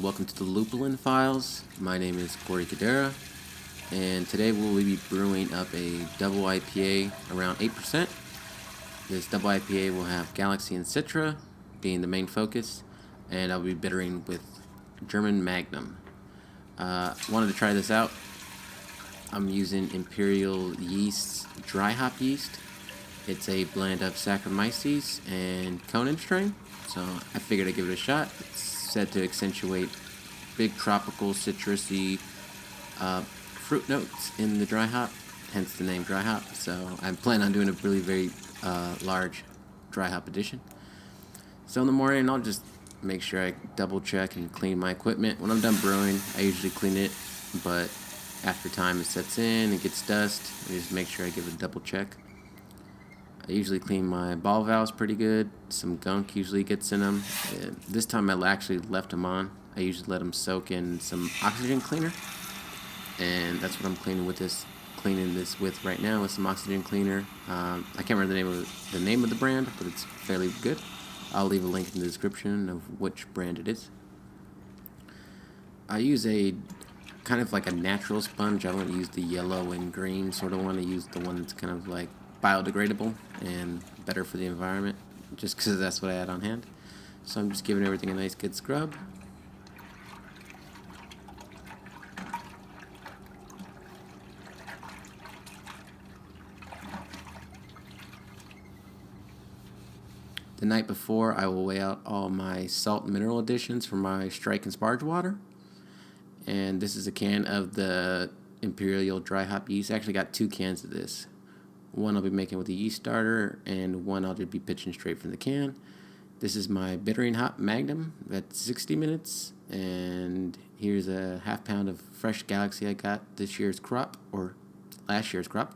and welcome to the Lupulin Files. My name is Corey Cadera, and today we'll be brewing up a double IPA around 8%. This double IPA will have Galaxy and Citra being the main focus, and I'll be bittering with German Magnum. Wanted to try this out. I'm using Imperial Yeast's dry hop yeast. It's a blend of Saccharomyces and Conan strain, so I figured I'd give it a shot. It's said to accentuate big tropical citrusy fruit notes in the dry hop, hence the name dry hop. So I plan on doing a really very large dry hop edition. So in the morning I'll just make sure I double check and clean my equipment. When I'm done brewing, I usually clean it, but after time it sets in and gets dust, I just make sure I give it a double check. I usually clean my ball valves pretty good. Some gunk usually gets in them. This time I actually left them on. I usually let them soak in some oxygen cleaner, and that's what I'm cleaning this with right now, with some oxygen cleaner. I can't remember the name of the brand, but it's fairly good. I'll leave a link in the description of which brand it is. I use a kind of like a natural sponge. I don't use the yellow and green sort of one. I use the one that's kind of like biodegradable and better for the environment, just because that's what I had on hand. So I'm just giving everything a nice good scrub. The night before, I will weigh out all my salt and mineral additions for my strike and sparge water. And this is a can of the Imperial dry hop yeast. I actually got 2 cans of this. One I'll be making with the yeast starter, and one I'll just be pitching straight from the can. This is my bittering hop Magnum. That's 60 minutes. And here's a half pound of fresh Galaxy I got this year's crop, or last year's crop.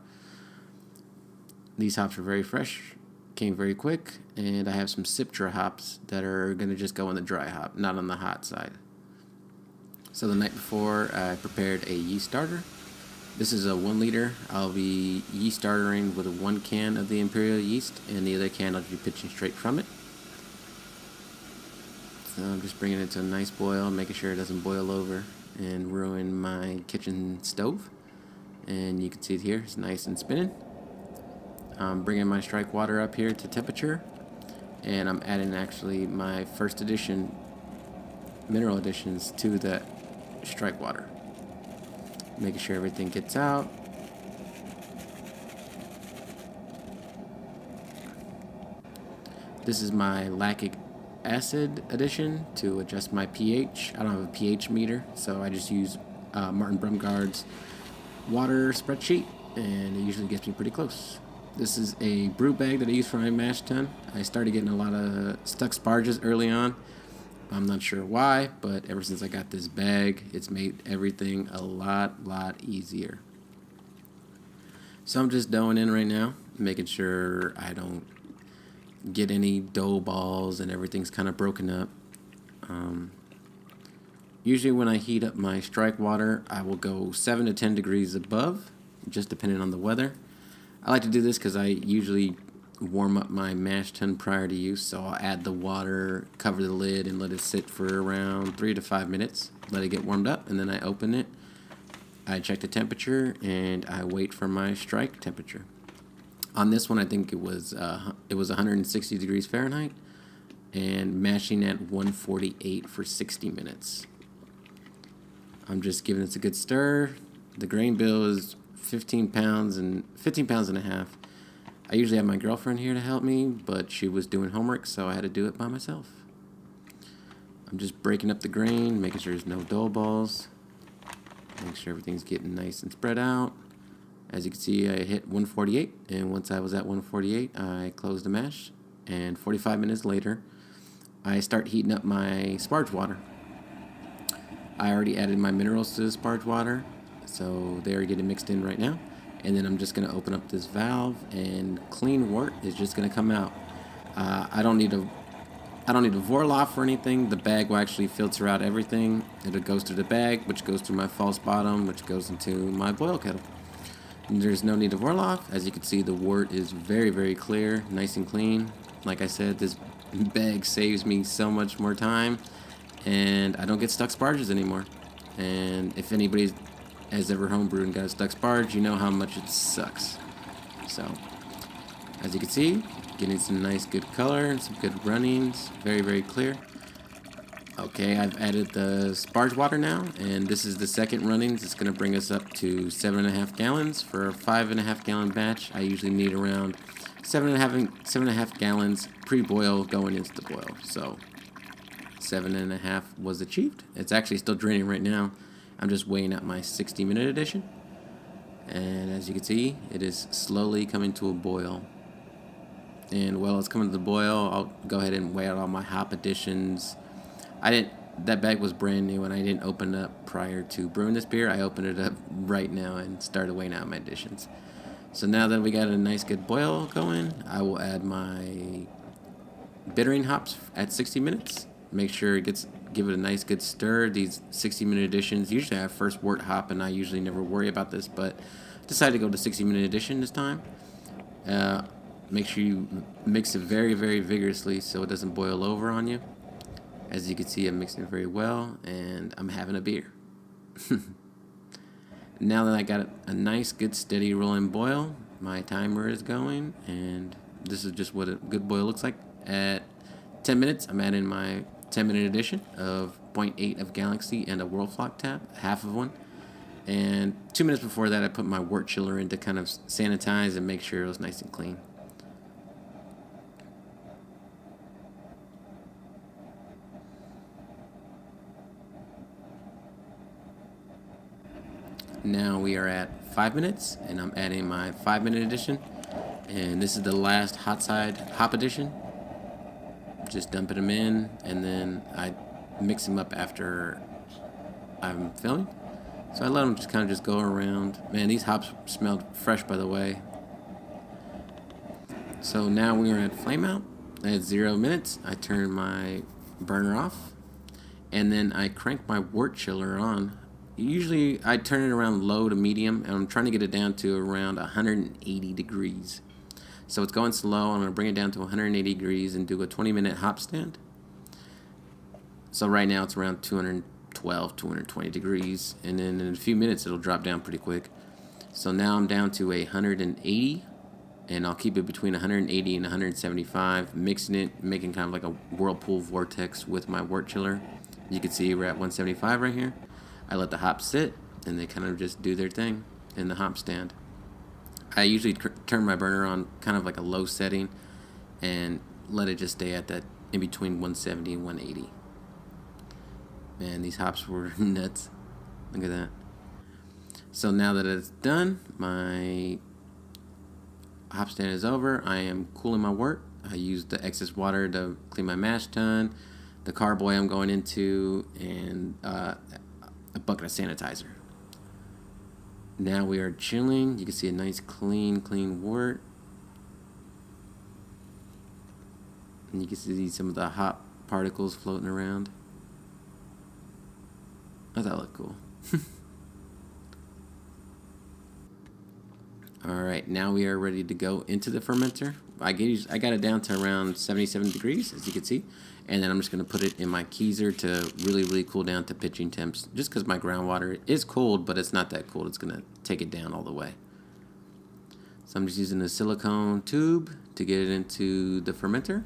These hops are very fresh, came very quick, and I have some Citra hops that are going to just go on the dry hop, not on the hot side. So the night before, I prepared a yeast starter. This is a 1 liter. I'll be yeast startering with 1 can of the Imperial yeast, and the other can I'll be pitching straight from it. So I'm just bringing it to a nice boil, making sure it doesn't boil over and ruin my kitchen stove. And you can see it here, it's nice and spinning. I'm bringing my strike water up here to temperature, and I'm adding actually my first edition mineral additions to the strike water. Making sure everything gets out. This is my lactic acid addition to adjust my pH. I don't have a pH meter, so I just use Martin Brumgard's water spreadsheet, and it usually gets me pretty close. This is a brew bag that I use for my mash tun. I started getting a lot of stuck sparges early on. I'm not sure why, but ever since I got this bag, it's made everything a lot easier. So I'm just doughing in right now, making sure I don't get any dough balls and everything's kind of broken up. Usually when I heat up my strike water, I will go 7 to 10 degrees above, just depending on the weather. I like to do this because I usually warm up my mash tun prior to use, so I'll add the water, cover the lid, and let it sit for around 3 to 5 minutes. Let it get warmed up, and then I open it. I check the temperature, and I wait for my strike temperature. On this one, I think it was 160 degrees Fahrenheit, and mashing at 148 for 60 minutes. I'm just giving this a good stir. The grain bill is 15 pounds and a half. I usually have my girlfriend here to help me, but she was doing homework, so I had to do it by myself. I'm just breaking up the grain, making sure there's no dough balls. Make sure everything's getting nice and spread out. As you can see, I hit 148, and once I was at 148, I closed the mash, and 45 minutes later, I start heating up my sparge water. I already added my minerals to the sparge water, so they are getting mixed in right now. And then I'm just going to open up this valve, and clean wort is just going to come out. I don't need a Vorloff or anything. The bag will actually filter out everything. It goes through the bag, which goes through my false bottom, which goes into my boil kettle. And there's no need of Vorloff. As you can see, the wort is very clear, nice and clean. Like I said, this bag saves me so much more time, and I don't get stuck sparges anymore. And if anybody has ever homebrewed and got a stuck sparge, you know how much it sucks. So, as you can see, getting some nice good color and some good runnings, very, very clear. Okay, I've added the sparge water now, and this is the second runnings. It's going to bring us up to 7.5 gallons. For a 5.5 gallon batch, I usually need around 7.5 gallons pre-boil going into the boil. So 7.5 was achieved. It's actually still draining right now. I'm just weighing out my 60-minute edition. And as you can see, it is slowly coming to a boil. And while it's coming to the boil, I'll go ahead and weigh out all my hop additions. That bag was brand new and I didn't open it up prior to brewing this beer. I opened it up right now and started weighing out my additions. So now that we got a nice good boil going, I will add my bittering hops at 60 minutes. Make sure give it a nice good stir. These 60-minute additions, usually I have first wort hop and I usually never worry about this, but decided to go to 60-minute addition this time. Make sure you mix it very, very vigorously so it doesn't boil over on you. As you can see, I'm mixing it very well, and I'm having a beer. Now that I got a nice, good, steady rolling boil, my timer is going, and this is just what a good boil looks like. At 10 minutes, I'm adding my 10-minute addition of 0.8 of Galaxy and a World Flock tap, half of one. And 2 minutes before that, I put my wort chiller in to kind of sanitize and make sure it was nice and clean. Now we are at 5 minutes, and I'm adding my 5-minute addition. And this is the last hot side hop addition. Just dumping them in, and then I mix them up after I'm filling. So I let them just kind of just go around. Man, these hops smelled fresh, by the way. So now we are at flame out. At 0 minutes, I turn my burner off, and then I crank my wort chiller on. Usually I turn it around low to medium, and I'm trying to get it down to around 180 degrees. So it's going slow. I'm going to bring it down to 180 degrees and do a 20-minute hop stand. So right now it's around 212, 220 degrees, and then in a few minutes it'll drop down pretty quick. So now I'm down to 180, and I'll keep it between 180 and 175, mixing it, making kind of like a whirlpool vortex with my wort chiller. You can see we're at 175 right here. I let the hops sit, and they kind of just do their thing in the hop stand. I usually turn my burner on kind of like a low setting and let it just stay at that in between 170 and 180. Man, these hops were nuts. Look at that. So now that it's done, my hop stand is over. I am cooling my wort. I used the excess water to clean my mash tun, the carboy I'm going into, and a bucket of sanitizer. Now we are chilling. You can see a nice clean wort. And you can see some of the hop particles floating around. Oh, that looked cool. Alright, now we are ready to go into the fermenter. I got it down to around 77 degrees, as you can see. And then I'm just going to put it in my keezer to really cool down to pitching temps. Just because my groundwater is cold, but it's not that cold. It's going to take it down all the way. So I'm just using a silicone tube to get it into the fermenter.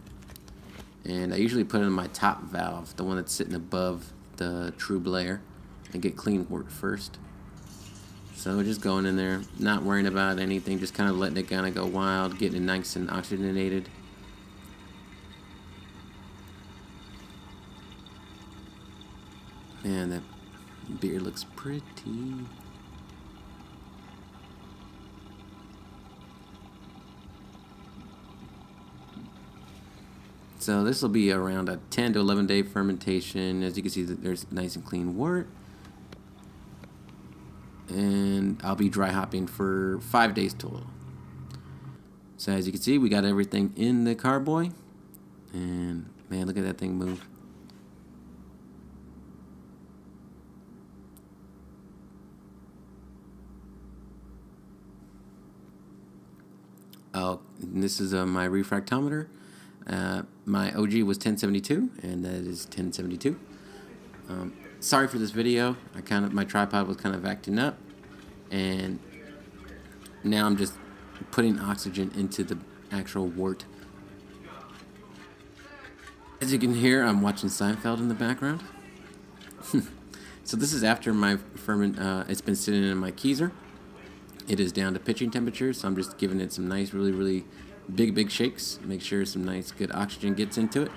And I usually put it in my top valve, the one that's sitting above the trube layer, and get clean wort first. So just going in there, not worrying about anything, just kind of letting it kind of go wild, getting it nice and oxygenated. Man, that beer looks pretty. So this will be around a 10 to 11 day fermentation. As you can see, there's nice and clean wort. And I'll be dry hopping for 5 days total. So as you can see, we got everything in the carboy. And man, look at that thing move. Oh, this is my refractometer. My OG was 1072, and that is 1072. Sorry for this video. My tripod was kind of acting up, and now I'm just putting oxygen into the actual wort. As you can hear, I'm watching Seinfeld in the background. So this is after my ferment. It's been sitting in my keezer. It is down to pitching temperature, so I'm just giving it some nice, really big shakes. Make sure some nice, good oxygen gets into it.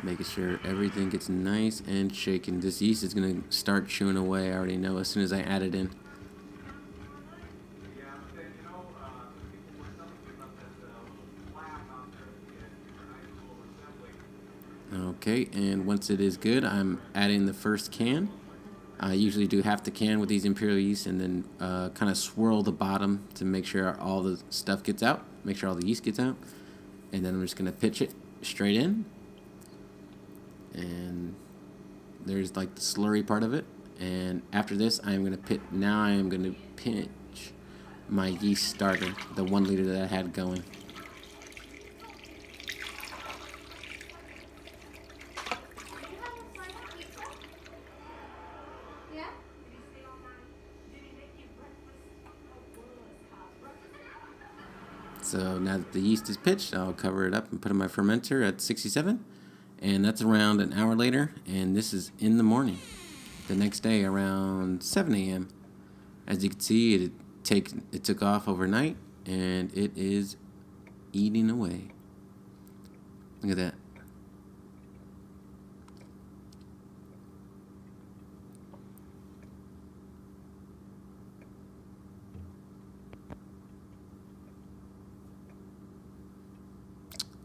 Making sure everything gets nice and shaken. This yeast is going to start chewing away, I already know, as soon as I add it in. Okay, and once it is good, I'm adding the first can. I usually do half the can with these imperial yeast and then kind of swirl the bottom to make sure all the stuff gets out, make sure all the yeast gets out. And then I'm just going to pitch it straight in. And there's like the slurry part of it. And after this, I am going to pinch my yeast starter, the 1 liter that I had going. So now that the yeast is pitched, I'll cover it up and put in my fermenter at 67. And that's around an hour later, and this is in the morning. The next day around 7 a.m. As you can see, it took off overnight, and it is eating away. Look at that.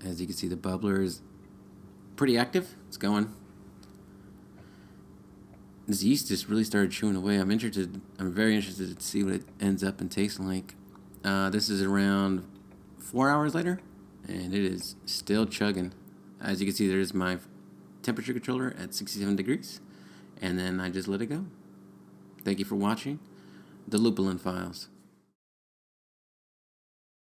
As you can see, the bubbler is pretty active. It's going. This yeast just really started chewing away. I'm very interested to see what it ends up and tastes like. This is around 4 hours later, and it is still chugging. As you can see, there's my temperature controller at 67 degrees, and then I just let it go. Thank you for watching the Lupulin Files.